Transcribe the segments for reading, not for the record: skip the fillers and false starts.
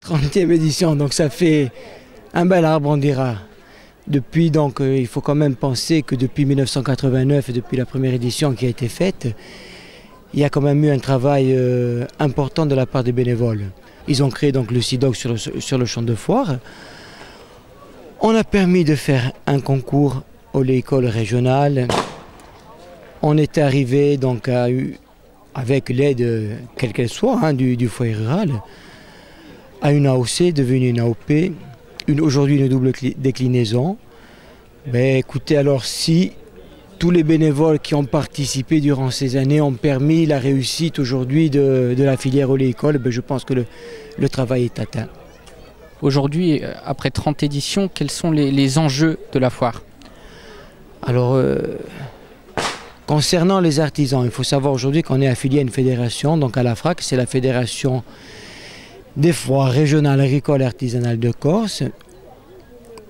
30e édition, donc ça fait un bel arbre, on dira. Depuis, donc, il faut quand même penser que depuis 1989, et depuis la première édition qui a été faite, il y a quand même eu un travail important de la part des bénévoles. Ils ont créé donc le SIDOC sur le champ de foire. On a permis de faire un concours aux écoles régionales. On était arrivé donc avec l'aide, quelle qu'elle soit, du foyer rural, à une AOC devenue une AOP, aujourd'hui une double déclinaison. Mais écoutez, alors si tous les bénévoles qui ont participé durant ces années ont permis la réussite aujourd'hui de la filière oléicole, je pense que le travail est atteint. Aujourd'hui, après 30 éditions, quels sont les enjeux de la foire? Alors, concernant les artisans, il faut savoir aujourd'hui qu'on est affilié à une fédération, donc à la FRAC, c'est la Fédération des foires régionales agricoles et artisanales de Corse,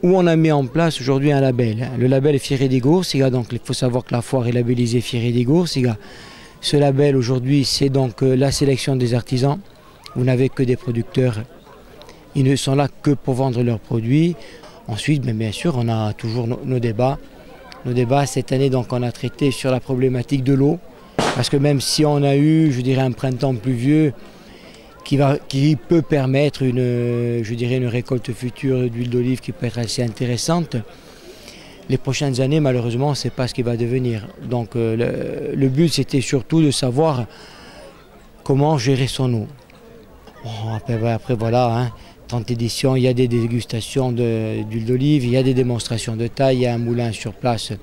où on a mis en place aujourd'hui un label. Le label Fieri di Corsica, donc il faut savoir que la foire est labellisée Fieri di Corsica. Ce label aujourd'hui, c'est donc la sélection des artisans. Vous n'avez que des producteurs. Ils ne sont là que pour vendre leurs produits. Ensuite, bien sûr, on a toujours nos débats. Nos débats, cette année, donc, on a traité sur la problématique de l'eau. Parce que même si on a eu, je dirais, un printemps pluvieux qui peut permettre une récolte future d'huile d'olive qui peut être assez intéressante, les prochaines années, malheureusement, on ne sait pas ce qui va devenir. Donc, le but, c'était surtout de savoir comment gérer son eau. Bon, après voilà, 30 éditions, il y a des dégustations d'huile d'olive, il y a des démonstrations de taille, il y a un moulin sur place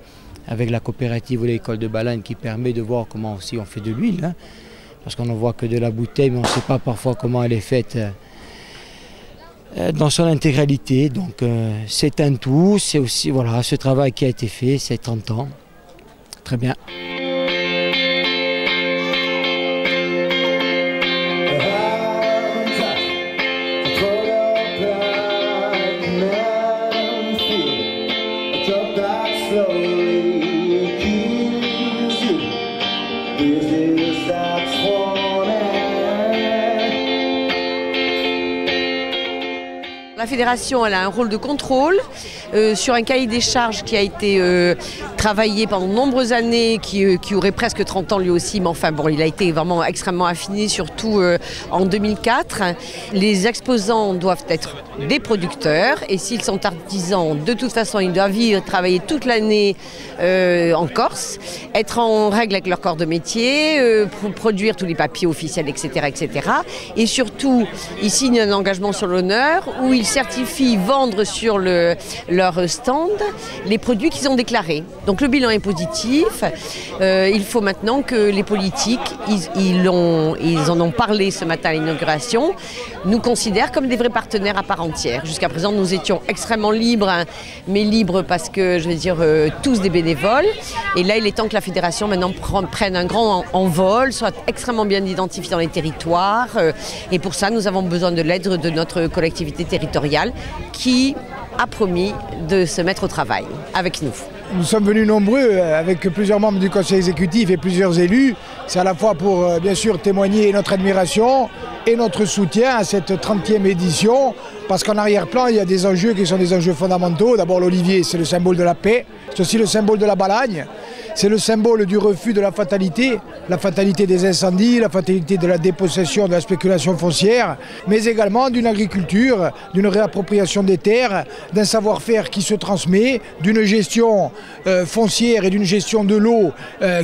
avec la coopérative ou l'école de Balagne qui permet de voir comment aussi on fait de l'huile. Parce qu'on ne voit que de la bouteille, mais on ne sait pas parfois comment elle est faite dans son intégralité. Donc c'est un tout, c'est aussi voilà, ce travail qui a été fait, c'est 30 ans. Très bien. La fédération elle a un rôle de contrôle sur un cahier des charges qui a été travaillé pendant de nombreuses années, qui aurait presque 30 ans lui aussi, mais enfin bon, il a été vraiment extrêmement affiné, surtout en 2004. Les exposants doivent être des producteurs et s'ils sont artisans, de toute façon ils doivent travailler toute l'année en Corse, être en règle avec leur corps de métier, produire tous les papiers officiels, etc., etc. Et surtout, ils signent un engagement sur l'honneur où ils certifient vendre sur leur stand les produits qu'ils ont déclarés. Donc le bilan est positif. Il faut maintenant que les politiques, ils en ont parlé ce matin à l'inauguration, nous considèrent comme des vrais partenaires à part entière. Jusqu'à présent, nous étions extrêmement libres, mais libres parce que, je veux dire, tous des bénévoles. Et là, il est temps que la fédération maintenant prenne un grand envol, soit extrêmement bien identifiée dans les territoires. Et pour ça, nous avons besoin de l'aide de notre collectivité territoriale qui a promis de se mettre au travail avec nous. Nous sommes venus nombreux avec plusieurs membres du conseil exécutif et plusieurs élus. C'est à la fois pour bien sûr témoigner notre admiration et notre soutien à cette 30e édition parce qu'en arrière-plan il y a des enjeux qui sont des enjeux fondamentaux. D'abord l'olivier, c'est le symbole de la paix, c'est aussi le symbole de la Balagne. C'est le symbole du refus de la fatalité des incendies, la fatalité de la dépossession, de la spéculation foncière, mais également d'une agriculture, d'une réappropriation des terres, d'un savoir-faire qui se transmet, d'une gestion foncière et d'une gestion de l'eau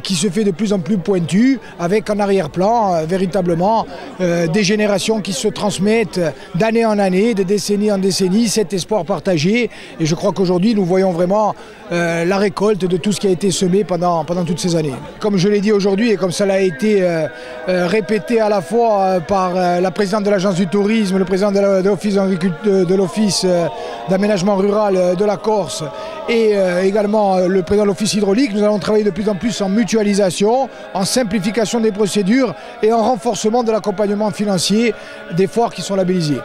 qui se fait de plus en plus pointue, avec en arrière-plan véritablement des générations qui se transmettent d'année en année, de décennie en décennie, cet espoir partagé. Et je crois qu'aujourd'hui nous voyons vraiment la récolte de tout ce qui a été semé pendant toutes ces années. Comme je l'ai dit aujourd'hui et comme ça a été répété à la fois par la présidente de l'agence du tourisme, le président de l'office d'aménagement rural de la Corse et également le président de l'office hydraulique, nous allons travailler de plus en plus en mutualisation, en simplification des procédures et en renforcement de l'accompagnement financier des foires qui sont labellisées.